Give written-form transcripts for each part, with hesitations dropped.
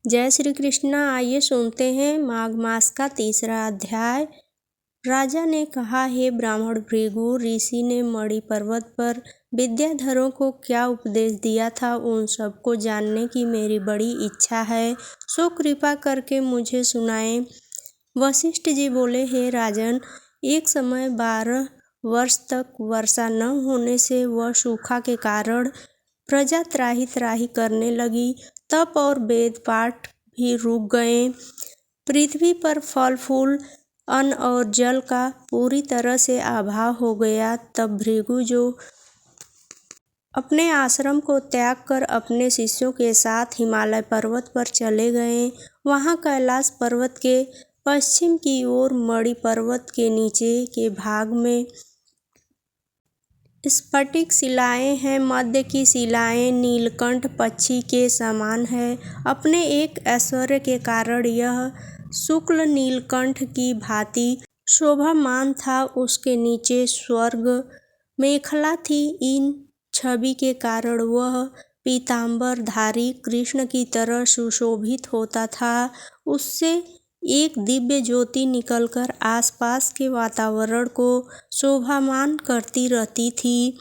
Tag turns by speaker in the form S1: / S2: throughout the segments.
S1: जय श्री कृष्ण। आइए सुनते हैं माघ मास का तीसरा अध्याय। राजा ने कहा, हे ब्राह्मण भृगु, ऋषि ने मणि पर्वत पर विद्याधरों को क्या उपदेश दिया था, उन सबको जानने की मेरी बड़ी इच्छा है, सो कृपा करके मुझे सुनाएं। वशिष्ठ जी बोले, हे राजन, एक समय 12 वर्ष तक वर्षा न होने से वह सूखा के कारण प्रजा त्राही त्राही करने लगी। तप और वेद पाठ भी रुक गए। पृथ्वी पर फल फूल, अन्न और जल का पूरी तरह से अभाव हो गया। तब भृगु, जो अपने आश्रम को त्याग कर अपने शिष्यों के साथ हिमालय पर्वत पर चले गए। वहां कैलाश पर्वत के पश्चिम की ओर मणि पर्वत के नीचे के भाग में स्फटिक शिलाएं हैं। मध्य की शिलाएं नीलकंठ पक्षी के समान है। अपने एक ऐश्वर्य के कारण यह शुक्ल नीलकंठ की भांति शोभामान था। उसके नीचे स्वर्ग मेखला थी। इन छवि के कारण वह पीतांबर धारी कृष्ण की तरह सुशोभित होता था। उससे एक दिव्य ज्योति निकलकर आसपास के वातावरण को शोभामान करती रहती थी।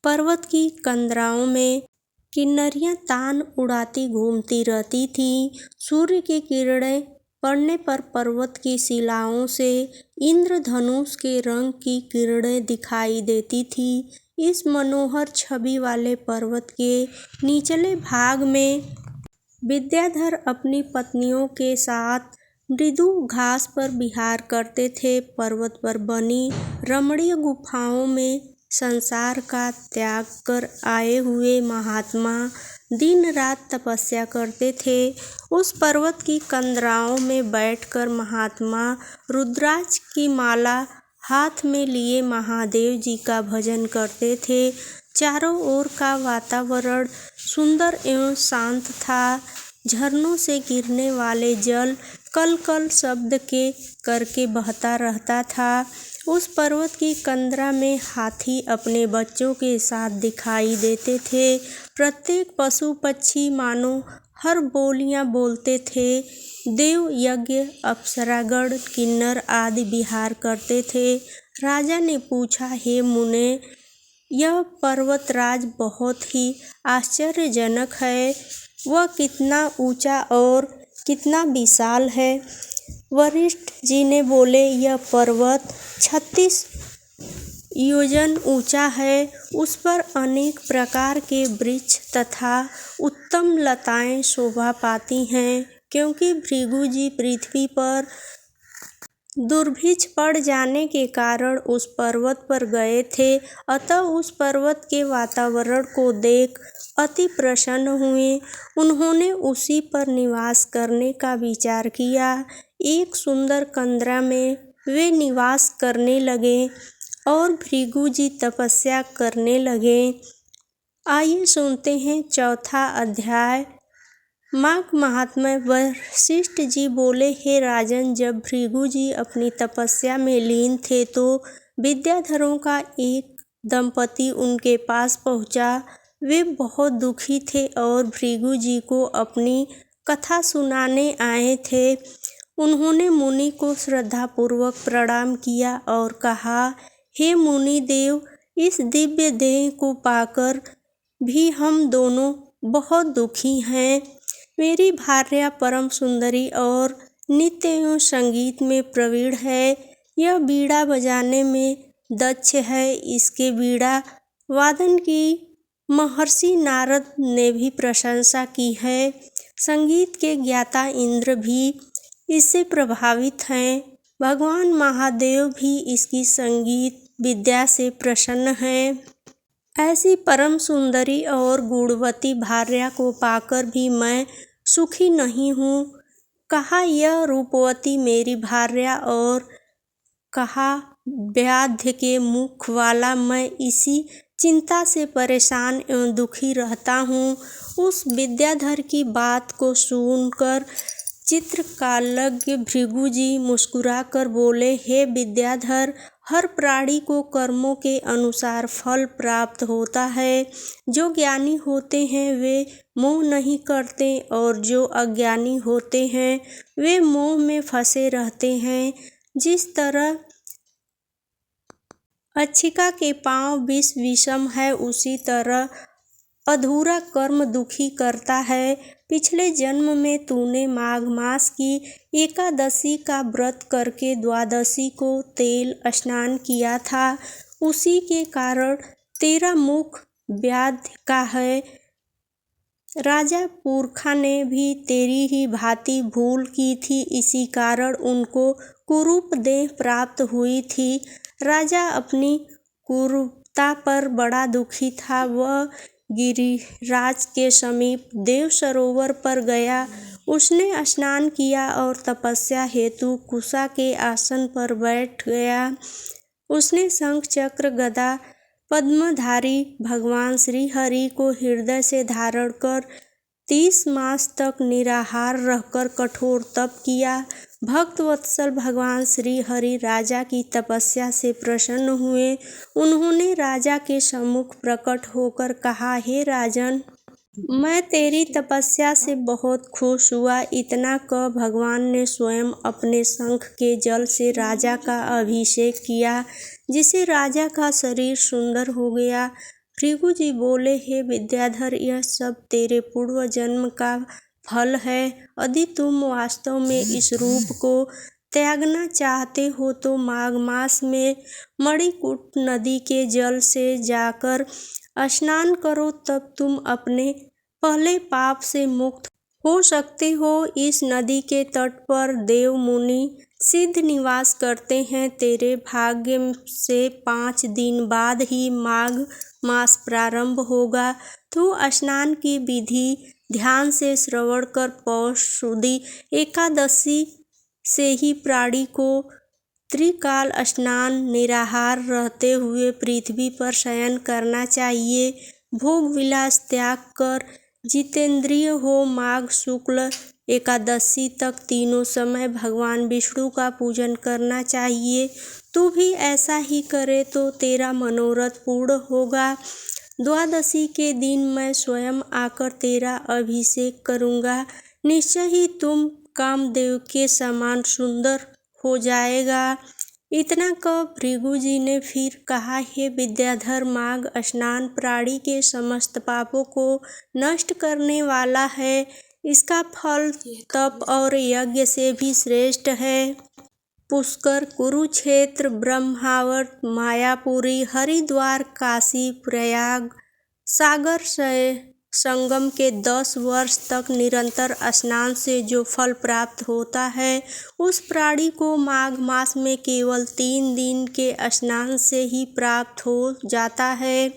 S1: पर्वत की कंदराओं में किन्नरियां तान उड़ाती घूमती रहती थीं। सूर्य की किरणें पड़ने पर पर्वत की शिलाओं से इंद्रधनुष के रंग की किरणें दिखाई देती थीं। इस मनोहर छवि वाले पर्वत के निचले भाग में विद्याधर अपनी पत्नियों के साथ मृदु घास पर विहार करते थे। पर्वत पर बनी रमणीय गुफाओं में संसार का त्याग कर आए हुए महात्मा दिन रात तपस्या करते थे। उस पर्वत की कंदराओं में बैठकर महात्मा रुद्राक्ष की माला हाथ में लिए महादेव जी का भजन करते थे। चारों ओर का वातावरण सुंदर एवं शांत था। झरनों से गिरने वाले जल कल कल शब्द के करके बहता रहता था। उस पर्वत की कंदरा में हाथी अपने बच्चों के साथ दिखाई देते थे। प्रत्येक पशु पक्षी मानो हर बोलियां बोलते थे। देव यज्ञ, अप्सरागण, किन्नर आदि विहार करते थे। राजा ने पूछा, हे मुने, यह पर्वतराज बहुत ही आश्चर्यजनक है। वह कितना ऊंचा और कितना विशाल है। वशिष्ठ जी ने बोले, यह पर्वत 36 योजन ऊंचा है। उस पर अनेक प्रकार के वृक्ष तथा उत्तम लताएं शोभा पाती हैं। क्योंकि भृगु जी पृथ्वी पर दुर्भिक्ष पड़ जाने के कारण उस पर्वत पर गए थे, अतः उस पर्वत के वातावरण को देख अति प्रसन्न हुए। उन्होंने उसी पर निवास करने का विचार किया। एक सुंदर कंदरा में वे निवास करने लगे और भृगु जी तपस्या करने लगे। आइए सुनते हैं चौथा अध्याय। माघ महात्म्य। वशिष्ठ जी बोले, हे राजन, जब भृगु जी अपनी तपस्या में लीन थे तो विद्याधरों का एक दंपति उनके पास पहुंचा। वे बहुत दुखी थे और भृगु जी को अपनी कथा सुनाने आए थे। उन्होंने मुनि को श्रद्धापूर्वक प्रणाम किया और कहा, हे मुनि देव, इस दिव्य देह को पाकर भी हम दोनों बहुत दुखी हैं। मेरी भार्या परम सुंदरी और नृत्य एवं संगीत में प्रवीण है। यह बीड़ा बजाने में दक्ष है। इसके बीड़ा वादन की महर्षि नारद ने भी प्रशंसा की है। संगीत के ज्ञाता इंद्र भी इससे प्रभावित हैं। भगवान महादेव भी इसकी संगीत विद्या से प्रसन्न हैं। ऐसी परम सुंदरी और गुणवती भार्या को पाकर भी मैं सुखी नहीं हूँ। कहा यह रूपवती मेरी भार्या और कहा व्याध के मुख वाला मैं इसी चिंता से परेशान एवं दुखी रहता हूँ। उस विद्याधर की बात को सुनकर चित्रकालज्ञ भृगु जी मुस्कुराकर बोले, हे विद्याधर, हर प्राणी को कर्मों के अनुसार फल प्राप्त होता है। जो ज्ञानी होते हैं वे मोह नहीं करते और जो अज्ञानी होते हैं वे मोह में फंसे रहते हैं। जिस तरह अच्छिका के पांव विष विषम है, उसी तरह अधूरा कर्म दुखी करता है। पिछले जन्म में तूने माघ मास की एकादशी का व्रत करके द्वादशी को तेल स्नान किया था, उसी के कारण तेरा मुख व्याध का है। राजा पुरखा ने भी तेरी ही भांति भूल की थी, इसी कारण उनको कुरूप देह प्राप्त हुई थी। राजा अपनी कुरूपता पर बड़ा दुखी था। वह गिरिराज के समीप देव सरोवर पर गया। उसने स्नान किया और तपस्या हेतु कुशा के आसन पर बैठ गया। उसने शंख चक्र गदा पद्मधारी भगवान श्री हरि को हृदय से धारण कर 30 मास तक निराहार रहकर कठोर तप किया। भक्त वत्सल भगवान श्री हरि राजा की तपस्या से प्रसन्न हुए। उन्होंने राजा के सम्मुख प्रकट होकर कहा, हे राजन, मैं तेरी तपस्या से बहुत खुश हुआ। इतना कह भगवान ने स्वयं अपने शंख के जल से राजा का अभिषेक किया, जिससे राजा का शरीर सुंदर हो गया। भृगु जी बोले, हे विद्याधर, यह सब तेरे पूर्व जन्म का फल है। यदि तुम वास्तव में इस रूप को त्यागना चाहते हो तो माघ मास में मणिकूट नदी के जल से जाकर स्नान करो, तब तुम अपने पहले पाप से मुक्त हो सकते हो। इस नदी के तट पर देव मुनि सिद्ध निवास करते हैं। तेरे भाग्य से 5 दिन बाद ही माघ मास प्रारंभ होगा। तू स्नान की विधि ध्यान से श्रवण कर पौष शुद्धि एकादशी से ही प्राणी को त्रिकाल स्नान निराहार रहते हुए पृथ्वी पर शयन करना चाहिए। भोग विलास त्याग कर जितेंद्रिय हो। माघ शुक्ल एकादशी तक तीनों समय भगवान विष्णु का पूजन करना चाहिए। तू भी ऐसा ही करे तो तेरा मनोरथ पूर्ण होगा। द्वादशी के दिन मैं स्वयं आकर तेरा अभिषेक करूँगा। निश्चय ही तुम कामदेव के समान सुंदर हो जाएगा। इतना कह भृगु जी ने फिर कहा, हे विद्याधर, माघ स्नान प्राणी के समस्त पापों को नष्ट करने वाला है। इसका फल तप और यज्ञ से भी श्रेष्ठ है। पुष्कर, कुरुक्षेत्र, ब्रह्मावर्त, मायापुरी, हरिद्वार, काशी, प्रयाग, सागर से संगम के 10 वर्ष तक निरंतर स्नान से जो फल प्राप्त होता है, उस प्राणी को माघ मास में केवल 3 दिन के स्नान से ही प्राप्त हो जाता है।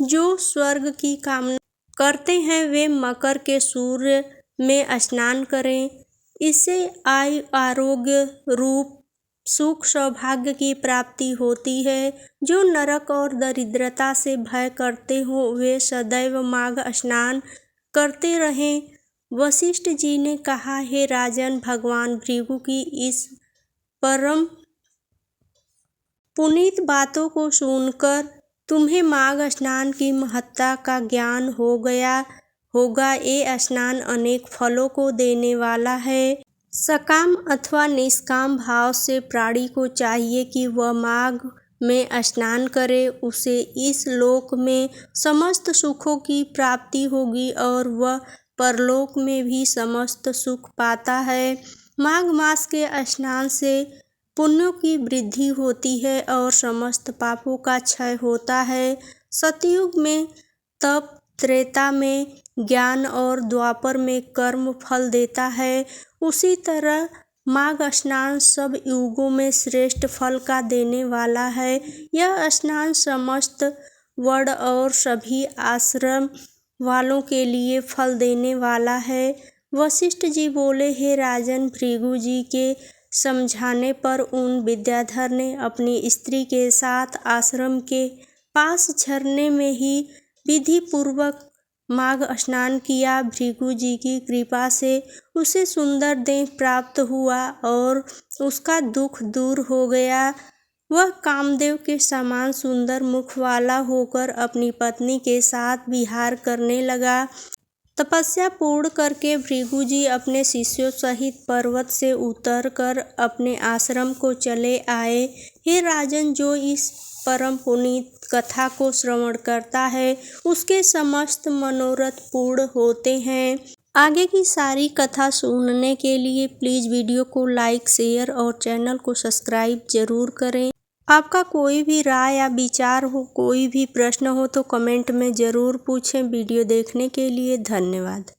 S1: जो स्वर्ग की कामना करते हैं वे मकर के सूर्य में स्नान करें। इससे आयु, आरोग्य रूप सुख, सौभाग्य की प्राप्ति होती है। जो नरक और दरिद्रता से भय करते हो वे सदैव माघ स्नान करते रहें। वशिष्ठ जी ने कहा, हे राजन, भगवान भृगु की इस परम पुनीत बातों को सुनकर तुम्हें माघ स्नान की महत्ता का ज्ञान हो गया होगा। ये स्नान अनेक फलों को देने वाला है। सकाम अथवा निष्काम भाव से प्राणी को चाहिए कि वह माघ में स्नान करे। उसे इस लोक में समस्त सुखों की प्राप्ति होगी और वह परलोक में भी समस्त सुख पाता है। माघ मास के स्नान से पुण्यों की वृद्धि होती है और समस्त पापों का क्षय होता है। सतयुग में तप, त्रेता में ज्ञान और द्वापर में कर्म फल देता है। उसी तरह माघ स्नान सब युगों में श्रेष्ठ फल का देने वाला है। यह स्नान समस्त वर्ण और सभी आश्रम वालों के लिए फल देने वाला है। वशिष्ठ जी बोले, हे राजन, भृगु जी के समझाने पर उन विद्याधर ने अपनी स्त्री के साथ आश्रम के पास झरने में ही विधि पूर्वक माघ स्नान किया। भृगु जी की कृपा से उसे सुंदर देह प्राप्त हुआ और उसका दुख दूर हो गया। वह कामदेव के समान सुंदर मुख वाला होकर अपनी पत्नी के साथ विहार करने लगा। तपस्या पूर्ण करके भृगु जी अपने शिष्यों सहित पर्वत से उतरकर अपने आश्रम को चले आए। हे राजन, जो इस परम पुनीत कथा को श्रवण करता है उसके समस्त मनोरथ पूर्ण होते हैं। आगे की सारी कथा सुनने के लिए प्लीज़ वीडियो को लाइक, शेयर और चैनल को सब्सक्राइब जरूर करें। आपका कोई भी राय या विचार हो, कोई भी प्रश्न हो तो कमेंट में ज़रूर पूछें। वीडियो देखने के लिए धन्यवाद।